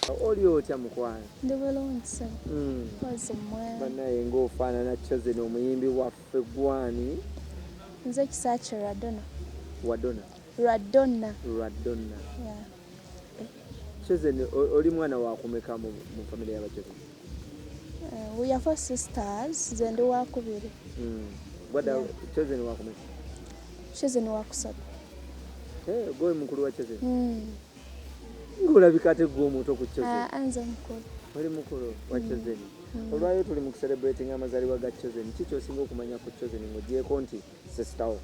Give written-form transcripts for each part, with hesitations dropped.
Oli otya mukwano? Ndi bulungi. Kozi mwe. Banaye ng'ofaanana Chozen omuyimbi waffe gwani. Nze Kisaakye Radonna. Wadonna? Radonna. Radonna. Yeah. Chozen oli mwana wa kumeka mu family y'abachozen? We are 4 sisters, nze ndi wakubiri. Wada Chozen wa kumeka? Chozen wa kusatu. Gwe mukulu wa Chozen? Ngulabika ate gwe omuto ku Chozen? Anze mukulu. Oli mukulu wa Chozen? Olwayo tuli mu celebrating amazaalibwa ga Chozen. Kiki osinga okumanya ku Chozen ng'ogyeko nti sister wo?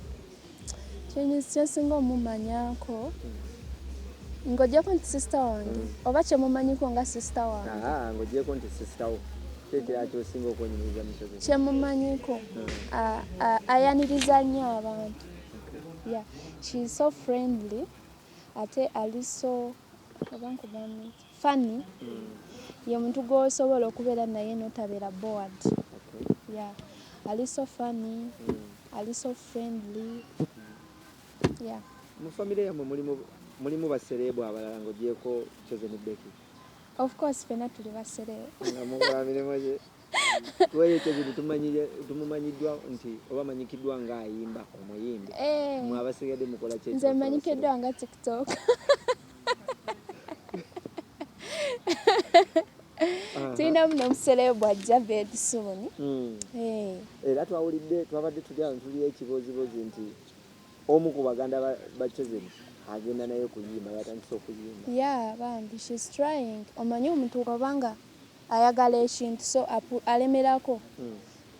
Kyensinga omumanyako ng'ogyeko nti sister wange oba kyemumanyiko nga sister wange? Ng'ogyeko nti sister wo. Kyekira ky'osinga okwenyumiriza mu Chozen? Kyemumanyiko ayaniriza nnyo abantu. Yeah, she's so friendly. Ate ali so funny. Ye muntu gw'osobola okubeera naye n'otabeera bored. Yeah, ali so funny. Ali so friendly. Yeah. Mu family yammwe mulimu baserebu abalala ng'ogyeko Chozen Becky? Of course fena tuli baserebu. Nga mukola mirimu gye. Kuba Chozen tumumanyiddwa nti oba amanyikiddwa ng'ayimba omuyimbi. Mmwe abasigadde mukola kye? Nze manyikiddwa nga TikTok. Tulina muno omuserebu ajja very soon. Era twabadde tuli awo tuli ekibozibozi nti omu ku baganda ba Chozen agenda naye kuyimba, yatandise okuyimba. Yeah, bambi she's trying. Omanyi omuntu obanga ayagala ekintu so alemerako.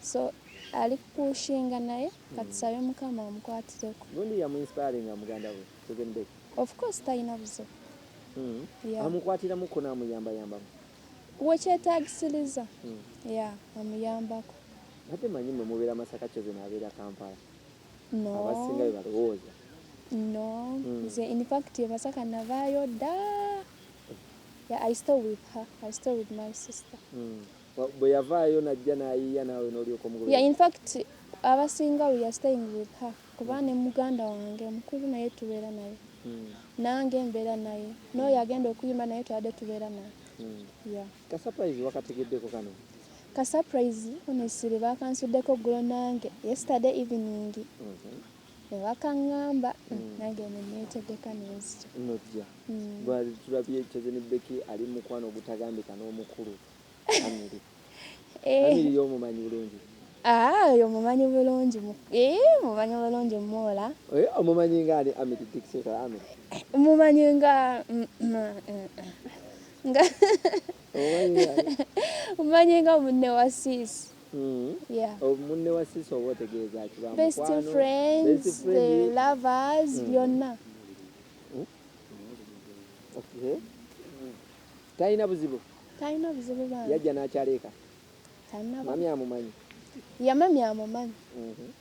So ali kushinga naye katusabe Mukama amukwatireko. Gundi yamu-inspiringa muganda we Chozen Becky? Of course talina buzibu. Amukwatiramuko n'amuyambayambamu? Wekyetaagisiriza. Yeah, amuyambako. Ate manyi mwe mubeera Masaka, Chozen abeera Kampala? No. Abasinga bwe balowooza. No. In fact, Masaka navaayo dda. Yeah, I stay with her. I stay with my sister. Bwe yavaayo najja n'ayiiya naawe n'olyoka omugulu? Yeah, in fact, abasinga we are staying with her. Kuba ne muganda wange mukulu naye tubeera naye. Nange mbeera naye. N'oyo agenda okuyimba naye twadde tubeera naye. Yeah. Ka surprise wakategeddeko kano? Ka surprise honestly bakansuddeko ggulo nange yesterday evening. Ne bakaŋŋamba nange ne neetegeka nenzija. Nojja. Tulabye Chozen Becky ali mu mukwano ogutagambika n'omukulu Amir. Amir y'omumanyi bulungi? Oyo mumanyi bulungi. Mumanyi bulungi Mola. Omumanyi nga ali Amir, Dictator Amir? Mumanyi nga umanyi nga munne wa sis. Yeah. Munne wa sis oba otegeeza ki? Best friends, the lovers, byonna. Okay. Talina buzibu? Talina buzibu bana. Yajja n'akyaleeka? Talina. Mami amumanyi? Ya mami amumanyi.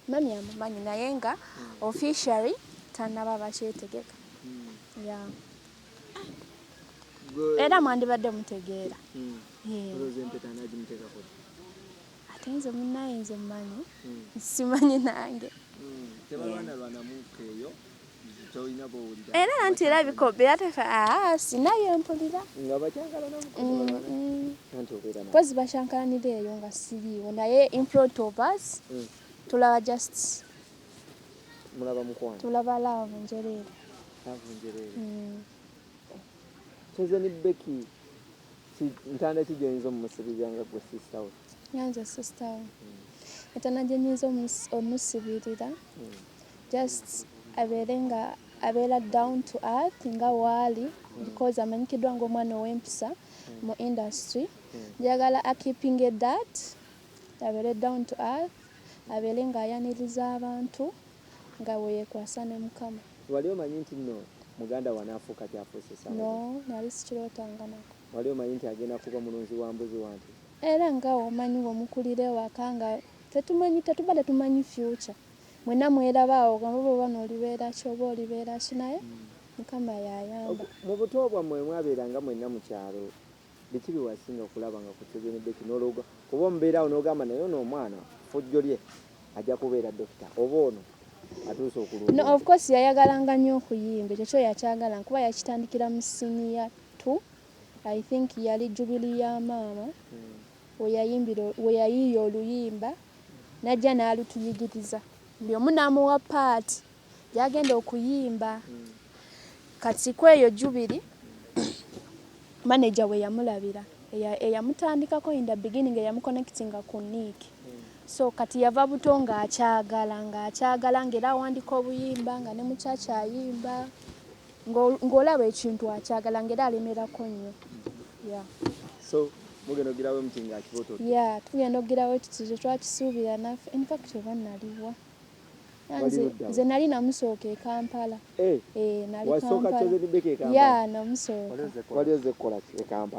Mami amumanyi naye nga officially tannaba bakyetegeka. Yeah. Era mwandibadde mutegeera. Ate nze munnaye nze mmanyi. Simanyi nange. Era nti erabika obeera tefa sinayo mpulira. Nga bakyankalana mukutu. Pozi bakyankalanira eyo nga siriiwo naye in front of us tulaba just mulaba mukwano. Tulaba love njereere. Chozen Becky ntanda ki gyoyinza omumusibirira nga gwe sister we? Nyanza sister we. Entanda gye nyinza omusibirira just abeera down to earth nga waali because amanyikiddwa ng'omwana ow'empisa mu industry. Njagala keeping that abeere down to earth, abeere ng'ayaniriza abantu nga weyekwasa ne Mukama. Wali omanyi nti nno muganda wanaafuuka kyafuuse sana? No, nali sikirootanga nako. Wali omanyi nti agenda kuba mulunzi wa mbuzi wanti? Era nga omanyi bw'omukulira ewaka nga tetubadde tumanyi future. Mwenna mwerabaawo nga bw'oba n'olibeera ki oba olibeera ki naye Mukama y'ayamba. Mu buto bwammwe mwabeeranga mwenna mu kyalo, biki bye wasinga okulaba nga ku Chozen Becky n'olooga kuba omubeerawo n'ogamba naye ono omwana ffujjo lye ajja kubeera dokita oba ono atuuse okulunga? No, of course yayagalanga nnyo okuyimba, ekyo kyo yakyagala kuba yakitandikira mu senior 2 I think yali jubili ya maama we yayiiya oluyimba najja n'alutuyigiriza buli omu n'amuwa paati gyagenda okuyimba kati kweyo jubili manager we yamulabira eyamutandikako in the beginning eyamuconnectinga ku Nick so kati yava buto ng'akyagala ng'era awandika obuyimba nga ne mukyakya ayimba ng'olaba ekintu akyagala ng'era alemerako nnyo so mugenda ogirawo muti ng'akiboto tugenda ogirawo tuti twakisuubira naffe in fact oba naliwa nze nali namusooka e Kampala nali Kampala namusooka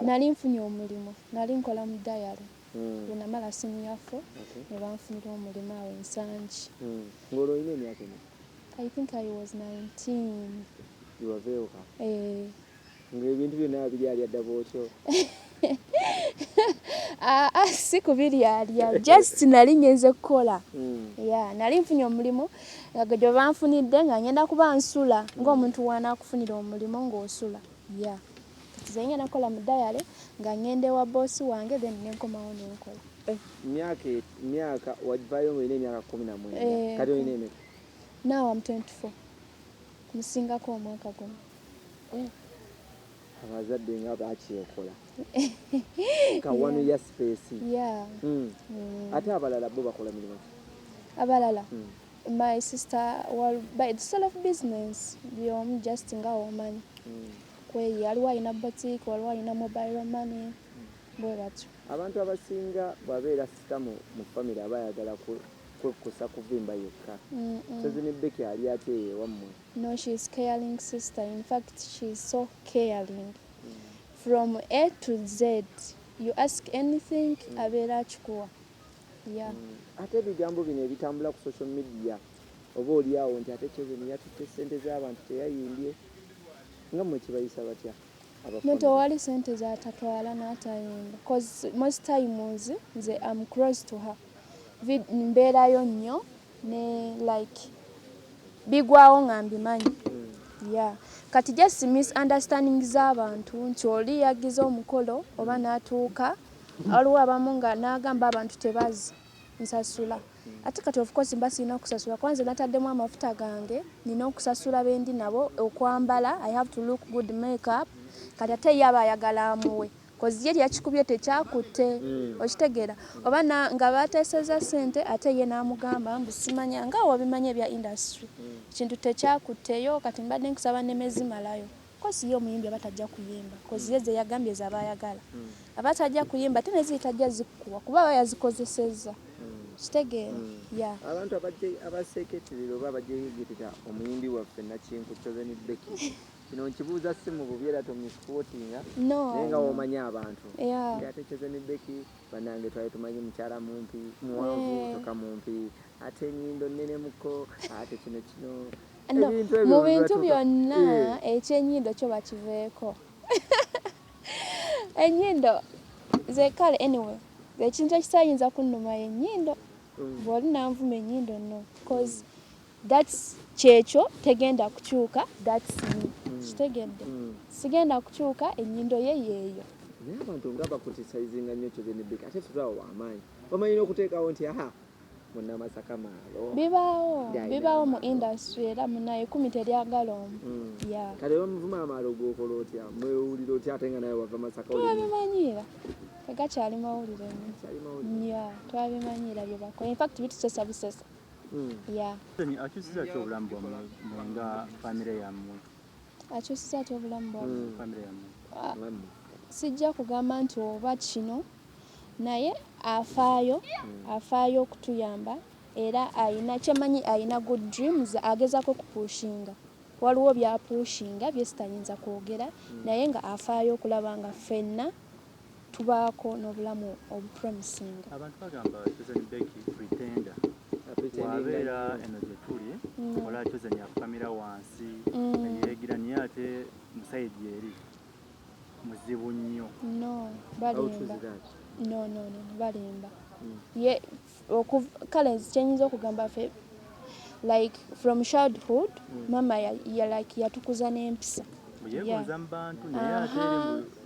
nali nfunye omulimu nali nkola mu dayalo bwe namala senior 4 ne banfunira omulimu awo ensangi ng'olwo olina emyaka ena I think I was 19 iwaveewoka ng'ebintu byonna biri alyadda bwotyo si kubiryalya just nali ngenze kukola nali nfunye omulimu gwe banfunidde nga ngenda kuba nsula ng'omuntu wanaakufunira omulimu ng'osula kati ngenda kukola mu dayale nga ngende wa boosi wange then nenkomawo nenkola myaka wavaayo ng'olina emyaka 19 kati olina emeka now I'm 24 musingako omwaka guno abazadde nga bakyekola kawano ya space ate abalala bo bakola mirimu abalala my sister by the sort of business byomu just nga omanyi kweyi aliwo alina boutique waliwo alina mobile money bwe batyo abantu abasinga bwabeera sita mu family abayagala kwekusa kuvimba yokka Tezini Becky ali ate wammwe no she's caring sister in fact she's so caring from A to Z you ask anything abeera akikuwa ate ebigambo bino ebitambula ku social media oba oli awo nti ate Tezini yatutte ssente z'abantu teyayimbye nga mmwe kibayisa batya Muto wali sente z'atatwala n'atayimba because most times nze I'm close to her mbeerayo nnyo ne like bigwawo nga mbimanyi kati just misunderstanding z'abantu nti oli yagize omukolo oba n'atuuka waliwo abamu nga n'agamba abantu tebazi nsasula ate kati of course mba sirina okusasula kwanza nataddemu amafuta gange nina okusasula bendi nabo okwambala I have to look good makeup kati ate yaba ayagala amuwe kozi ye yakikubye tekyakutte okitegeera oba nga bateeseza ssente ate ye n'amugamba mbusimanya nga wabimanye bya industry kintu tekyakutteyo kati mbadde nkusaba nemezimalayo kozi ye omuyimbi abatajja kuyimba kozi ye ze yagambye zaba ayagala abatajja kuyimba ate nezitajja zikkuwa kuba bayazikozeseza kitegeera abantu abaseketerera oba abajeyigirira omuyimbi waffe Nakinku Tezini Becky kino nkibuuza si mu bubi era tomisquotinga naye nga womanya abantu ate Tezini Becky bannange twali tumanyi mukyala mumpi muwanvu toka mumpi ate ennyindo nnenemuko ate kino mu bintu byonna ekyennyindo kyo bakiveeko ennyindo ze kale anyway ekintu ekitayinza kunnuma y'ennyindo bw'oli nanvuma ennyindo no because that's kyekyo tegenda kukyuka that's me kitegedde sigenda kukyuka ennyindo ye yeeyo naye abantu nga bakutisayizinga nnyo Tezini Becky ate tulawo w'amaanyi bamanyina okuteekawo nti munnamasaka maalo bibaawo mu industry era munaye 10 teryagala omu kale bamuvuma amaalo g'okola otya mwewulira otya ate nga naye wava Masaka twabimanyiira tegakyali mawulire twabimanyiira bye bakola in fact bitusesa busesa akyusiza ki obulamu bwammwe nga famire yammwe akyusiza ki obulamu bwammwe famire yammwe sijja kugamba nti oba kino naye afaayo okutuyamba era ayina kyemanyi ayina good dreams agezako kupushinga waliwo byapushinga byesitayinza kwogera naye nga afaayo okulaba nga ffenna tubaako n'obulamu obupromising abantu bagamba Tezini Becky pretender wabeera eno gye tuli ola Tezini afukamira wansi yeegira naye ate musayidi eri muzibu nnyo balimba no balimba kale kyenyinza okugamba ffe like from childhood mama yatukuza n'empisa yeegonza mu bantu naye ate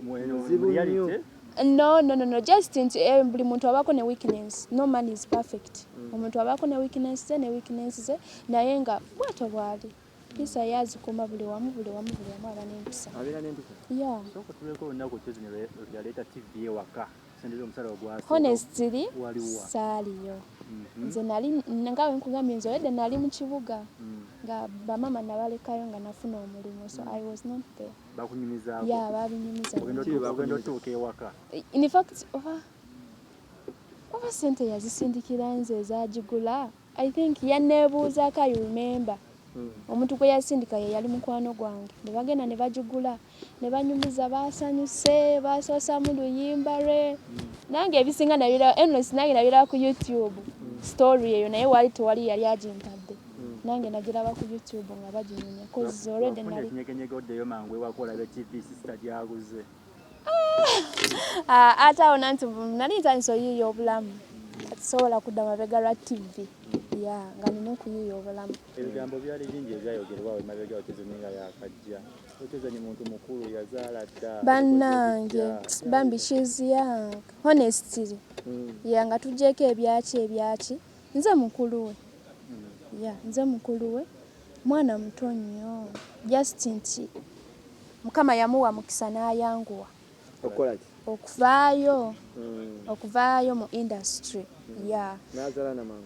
mu reality No. Just nti buli muntu abaako ne weakness. No man is perfect. Omuntu abaako ne weakness ze naye nga bwato bwali. Pisa yazikuuma buli wamu aba n'empisa. Abeera n'empisa. Yeah. Sooka tuleko olunaku kyozi ne yaleeta TV ewaka. Senderi omusala ogwasa. Honestly, saaliyo. Nze nali nga nkugambye nze wedde nali mu kibuga nga bamama nabalekayo nga nafuna omulimu, so I was not there. Bakunyumizaako? Yeah, babinyumiza. Ogenda otuuka ewaka? In fact, oba sente yazisindikira nze ezagigula, I think yanneebuuzaako, I remember. Omuntu gwe yasindika ye yali mukwano gwange. Ne bagenda ne bagigula, ne banyumiza, baasanyuse, baasoosamu luyimba lwe. Nange ebisinga nabira endless nange nabira ku YouTube story eyo naye wali tewali yali agimpadde. Nange nagiraba ku YouTube nga baginyumya cause already nali nyekenyege oddeyo mangu ewakola be TV sister gyaguze. Ate awo nanti nali ntandise oyiiya obulamu. Sobola kudda mabega lwa TV. Yeah, nga nina okuyiiya obulamu. Ebigambo byali bingi ebyayogerwawo emabega otezeninga yakajja. Otezanye muntu mukulu yazaala dda. Bannange, bambi she's young. Honestly. Yeah, nga tuggyeko ebyaki. Nze mukulu we. Yeah, nze mukulu we. Mwana muto nnyo. Just nti Mukama yamuwa mukisa n'ayanguwa. Okola ki? Okuvaayo mu industry. Yeah. N'azaala na mangu.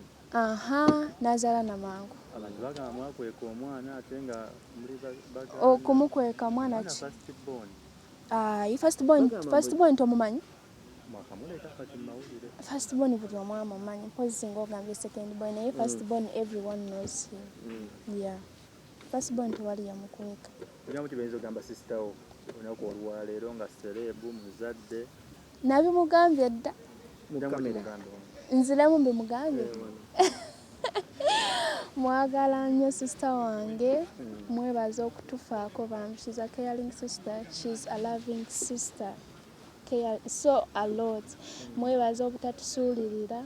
N'azaala na mangu. Abantu bagamba mwakweka omwana ate nga muli baga. Okumukweka mwana ki? Firstborn tomumanyi? Mwakamuleeta kati mawulire. Firstborn buli omu amumanyi. Mpozi singa ogambye secondborn naye firstborn everyone knows him. Yeah. Firstborn tewali yamukweka. Ebigambo kibayinza ogamba sister wo olunaku olwaleero nga serebu muzadde. Nabimugambye dda. Nziremu mbimugambye. Mwagala nnyo sister wange. Mwebaza okutufaako bambi. She's a caring sister. She's a loving sister. So a lot. Mwebaza obutatusuulirira.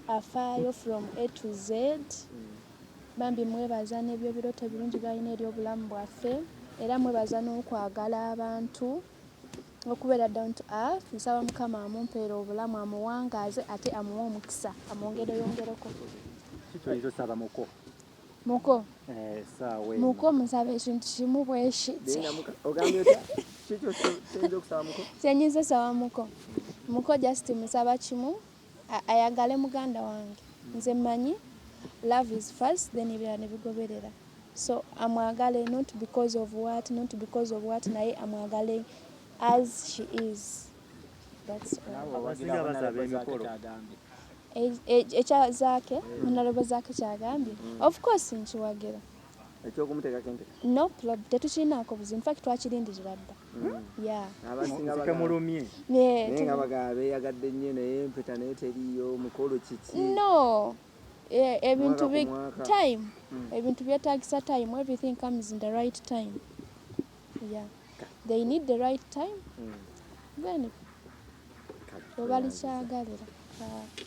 Afaayo from A to Z. Bambi mwebaza n'ebyo birooto birungi by'alina eri obulamu bwaffe. Era mwebaza n'okwagala abantu. Okubeera down to earth. Nsaba Mukama amumpeera obulamu, amuwangaaze ate amuwe omukisa. Amwongereko. Kitoyinza osaba muko. Muko? Saawe. Muko musaba ekintu kimu bwekiti. Ogambye otya? Kiki kyoyinza okusaba muko? Kyenyiza saba muko. Muko just musaba kimu ayagale muganda wange. Nze mmanyi love is first, then ebirala ne bigoberera. So amwagale not because of what, naye amwagale as she is. That's all. Abasinga basaba emikolo. Zaake, honorable Zaake kyagambye. Of course nkiwagira. Ekyokumuteekako empeta? No problem. Tetukirinaako buzibu. In fact twakirindirira dda. Yeah. Abasinga bakamulumye. Naye nga bagamba beeyagadde nnyo naye empeta naye teriyo, mukolo kiki? No. Ebintu big time. Ebintu byetaagisa time. Everything comes in the right time. Yeah. They need the right time. Then obali kyagalira.